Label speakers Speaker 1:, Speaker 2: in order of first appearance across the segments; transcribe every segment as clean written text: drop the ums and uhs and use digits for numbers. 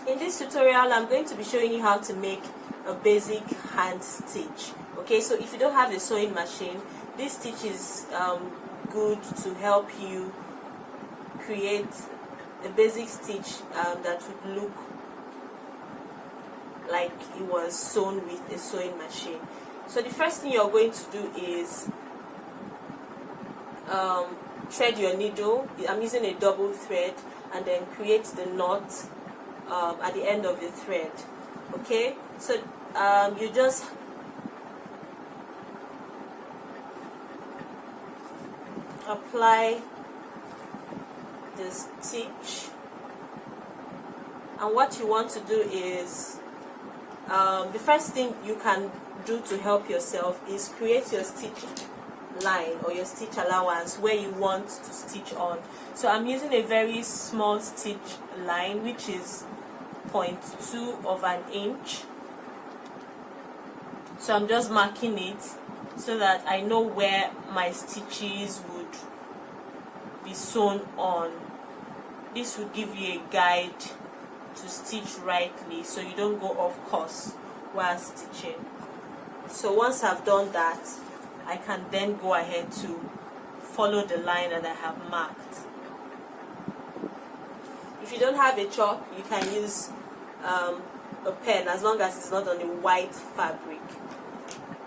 Speaker 1: In this tutorial, I'm going to be showing you how to make a basic hand stitch. Okay, so if you don't have a sewing machine, this stitch is good to help you create a basic stitch that would look like it was sewn with a sewing machine. So the first thing you're going to do is thread your needle. I'm using a double thread, and then create the knot at the end of the thread. Okay, so you just apply the stitch, and what you want to do is the first thing you can do to help yourself is create your stitch line or your stitch allowance where you want to stitch on. So I'm using a very small stitch line, which is 0.2 of an inch. So I'm just marking it so that I know where my stitches would be sewn on. This will give you a guide to stitch rightly so you don't go off course while stitching. So once I've done that, I can then go ahead to follow the line that I have marked. If you don't have a chalk, you can use a pen, as long as it's not on a white fabric.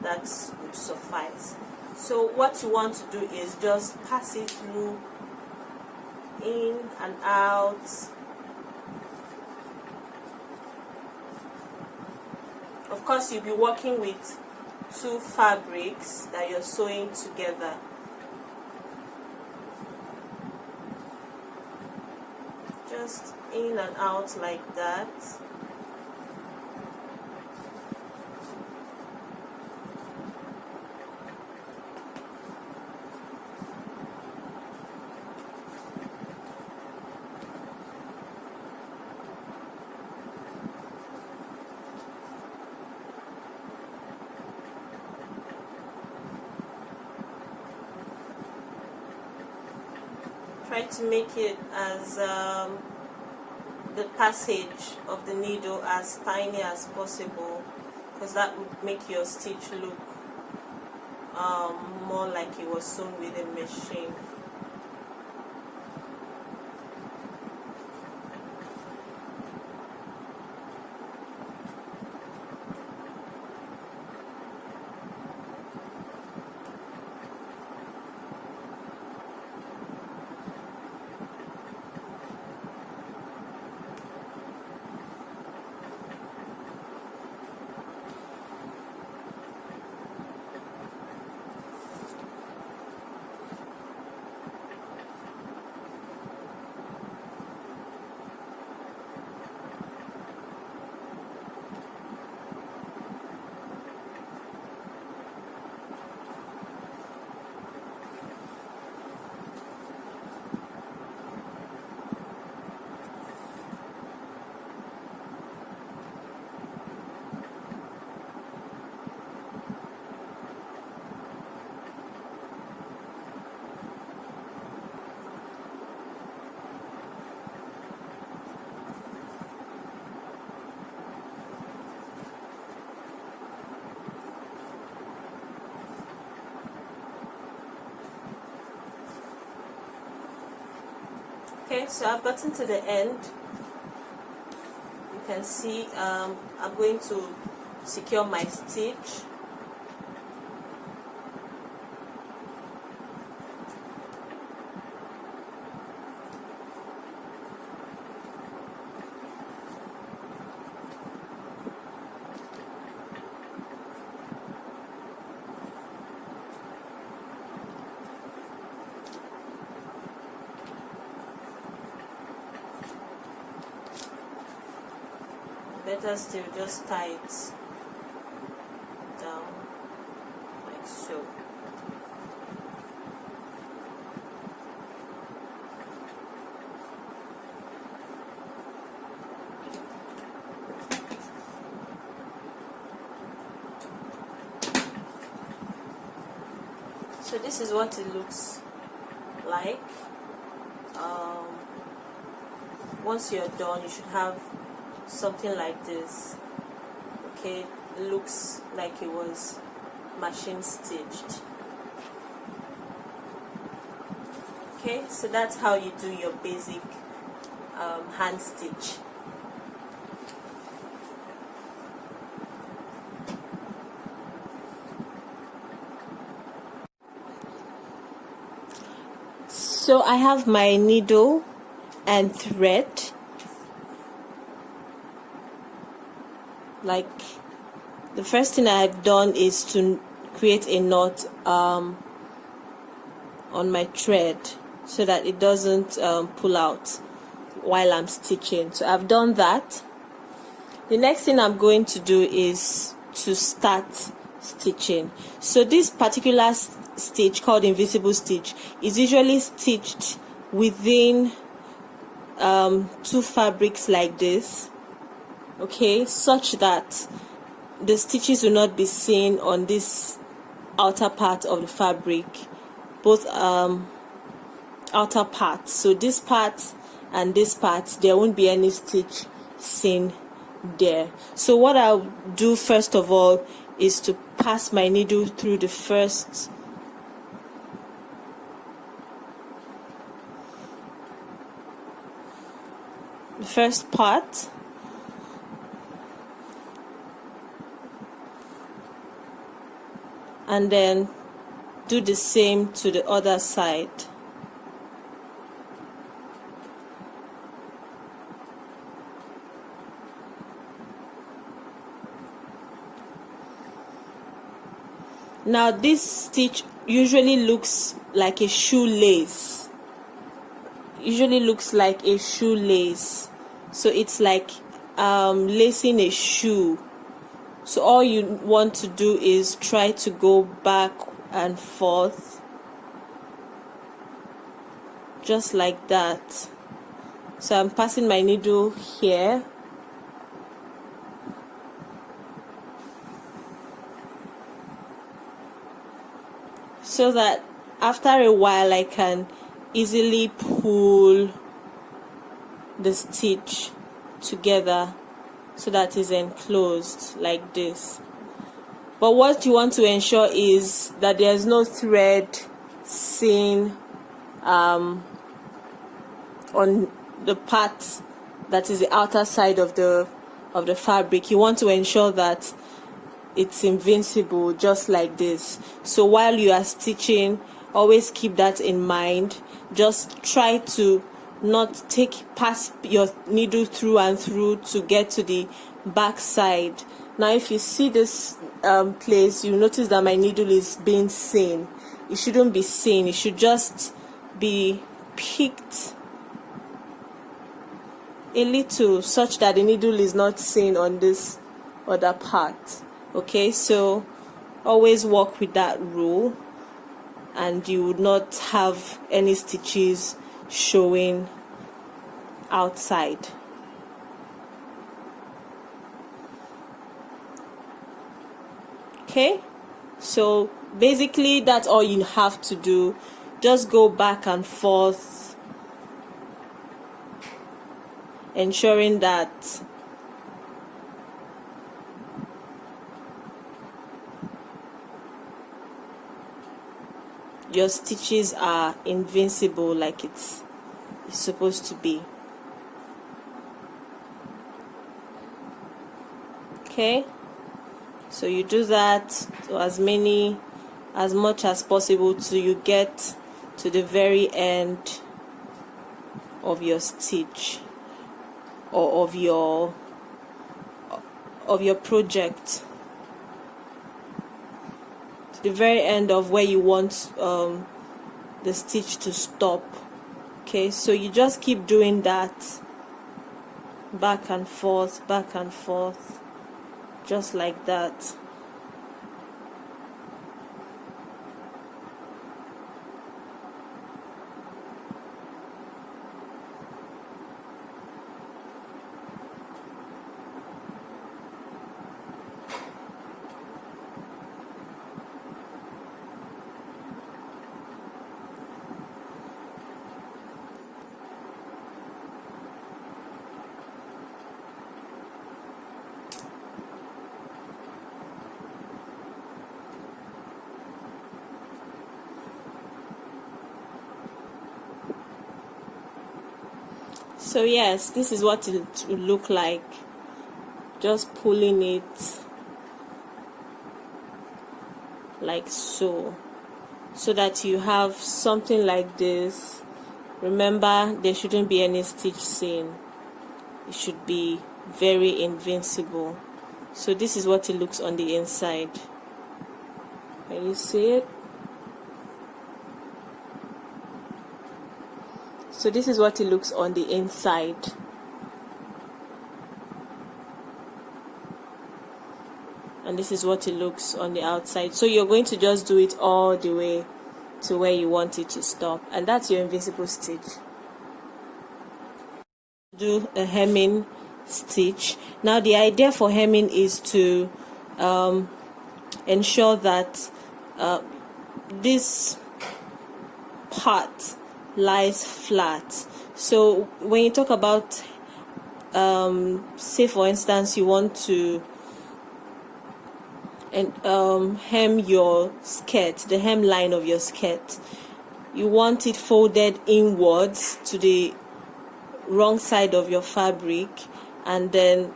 Speaker 1: That would suffice. So what you want to do is just pass it through, in and out. Of course, you'll be working with two fabrics that you're sewing together. Just in and out like that. Try to make it as the passage of the needle as tiny as possible, because that would make your stitch look more like it was sewn with a machine. Okay, so I've gotten to the end. You can see I'm going to secure my stitch. Better still, just tie it down like so. So this is what it looks like. Once you're done, you should have something like this. Okay, it looks like it was machine stitched. Okay, so that's how you do your basic hand stitch. So I have my needle and thread. Like, the first thing I've done is to create a knot on my thread so that it doesn't pull out while I'm stitching. So I've done that. The next thing I'm going to do is to start stitching. So this particular stitch, called invisible stitch, is usually stitched within two fabrics like this, okay, such that the stitches will not be seen on this outer part of the fabric, both outer parts. So this part and this part, there won't be any stitch seen there. So what I'll do first of all is to pass my needle through the first part, and then do the same to the other side. Now this stitch usually looks like a shoelace. So it's like lacing a shoe. So all you want to do is try to go back and forth, just like that. So I'm passing my needle here, so that after a while I can easily pull the stitch together so that it's enclosed like this. But what you want to ensure is that there's no thread seen on the part that is the outer side of the fabric. You want to ensure that it's invincible, just like this. So while you are stitching, always keep that in mind. Just try to not pass your needle through and through to get to the back side. Now if you see this place, you notice that my needle is being seen. It shouldn't be seen. It should just be peaked a little, such that the needle is not seen on this other part. Okay, so always work with that rule, and you would not have any stitches showing outside. Okay, so basically that's all you have to do. Just go back and forth, ensuring that your stitches are invincible like it's supposed to be. Okay, so you do that to as much as possible till you get to the very end of your stitch or of your project, to the very end of where you want the stitch to stop. Okay, so you just keep doing that, back and forth, just like that. So yes, this is what it will look like. Just pulling it like so that you have something like this. Remember, there shouldn't be any stitch seam. It should be very invincible. So this is what it looks on the inside. Can you see it? So this is what it looks on the inside. And this is what it looks on the outside. So you're going to just do it all the way to where you want it to stop, and that's your invisible stitch. Do a hemming stitch. Now the idea for hemming is to ensure that this part lies flat. So when you talk about say for instance you want to hem your skirt, the hem line of your skirt, you want it folded inwards to the wrong side of your fabric, and then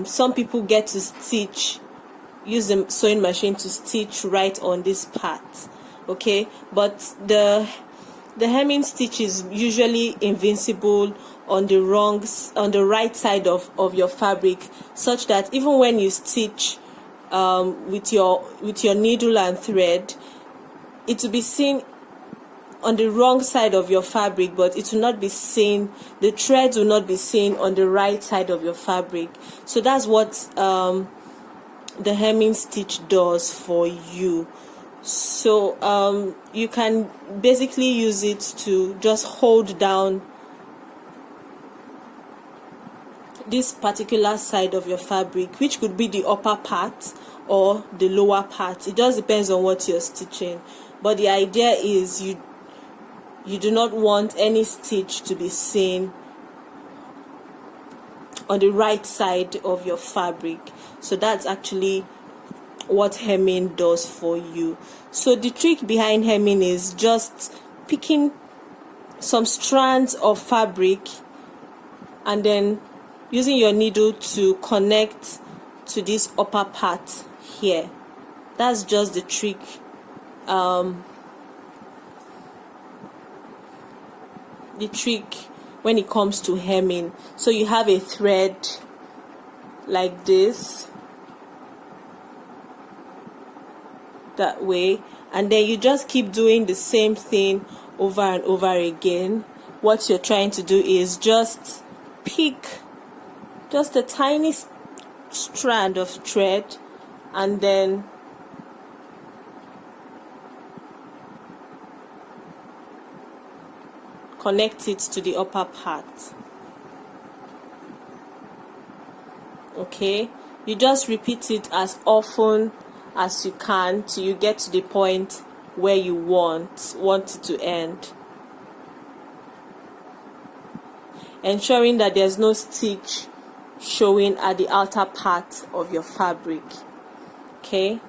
Speaker 1: some people get to stitch, use the sewing machine to stitch right on this part, okay, but the hemming stitch is usually invincible on the right side of your fabric, such that even when you stitch with your needle and thread, it will be seen on the wrong side of your fabric, but it will not be seen, the threads will not be seen on the right side of your fabric. So that's what the hemming stitch does for you. So you can basically use it to just hold down this particular side of your fabric, which could be the upper part or the lower part. It just depends on what you're stitching, but the idea is you do not want any stitch to be seen on the right side of your fabric. So that's actually what hemming does for you. So the trick behind hemming is just picking some strands of fabric and then using your needle to connect to this upper part here. That's just the trick. The trick when it comes to hemming. So you have a thread like this, that way, and then you just keep doing the same thing over and over again. What you're trying to do is just pick just a tiny strand of thread and then connect it to the upper part. Okay, you just repeat it as often as you can till you get to the point where you want it to end, ensuring that there's no stitch showing at the outer part of your fabric. Okay,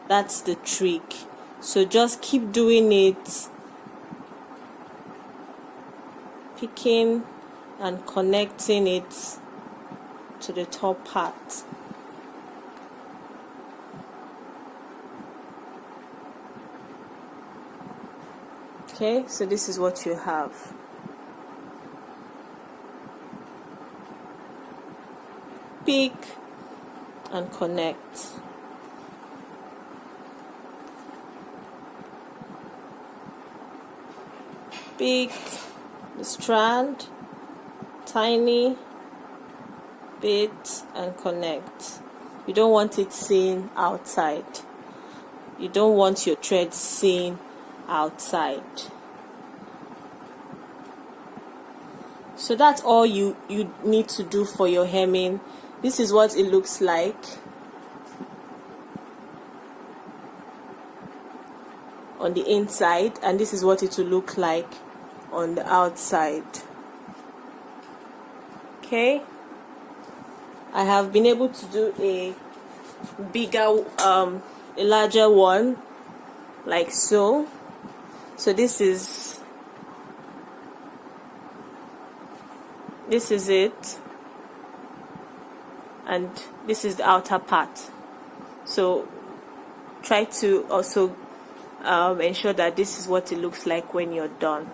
Speaker 1: that's the trick. So just keep doing it, picking and connecting it to the top part. Okay, so this is what you have. Pick and connect. Pick the strand, tiny bit, and connect. You don't want it seen outside. You don't want your thread seen outside. So that's all you need to do for your hemming. This is what it looks like. On the inside, and this is what it will look like on the outside. Okay, I have been able to do a bigger a larger one like so. So this is this is it, and this is the outer part. So try to also ensure that this is what it looks like when you're done.